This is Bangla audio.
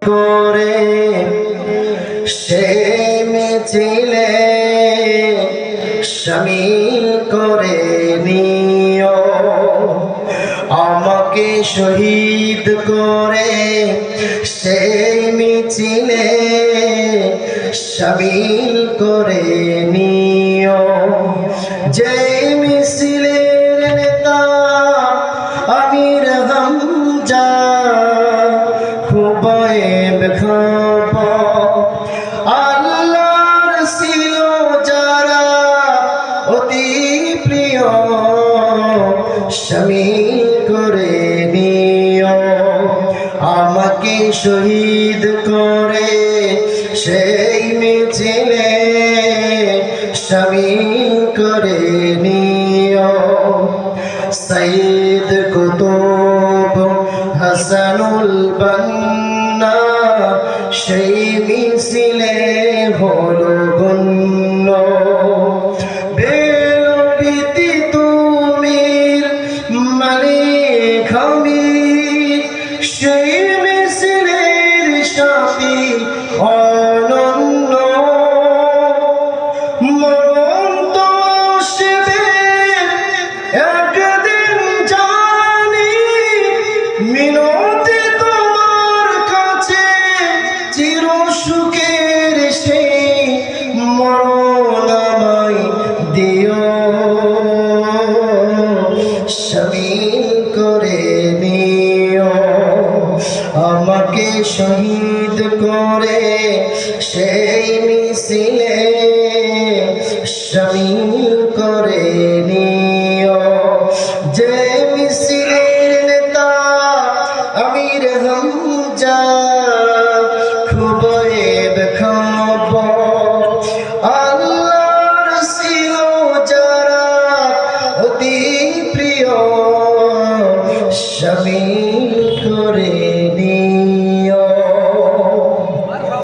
করে সে মিছিলে শামিল করে নিও, আমাকে শহীদ করে সেই মিছিলে শামিল করে নিও। যে মিছিলের নেতা আমির হামজা খুবয়েব খবর, আল্লাহর ছিল যারা অতি প্রিয় শামিল করে নিও, আমাকে শহীদ করে সেই মিছিলে শামিল করে নিও। সাইদ কুতুব হাসানুল বান্না সেই মিছিলে হলো গণ্য, বেলবিতি তুমির মালিক আমি সেই মিছিলের সাথী অনন্য। মরণ তো আসবে একদিন জানি, মিনতি তোমার কাছে চির সুখের সেই মরণ আমায় দিও, শামিল করে নিও, আমাকে শহীদ করে সেই মিছিলে শামিল করে নিও। যে মিছিলের নেতা আমির হামজা খুবয়েব খবর, আল্লাহর ছিল যারা অতি প্রিয় শামিল করে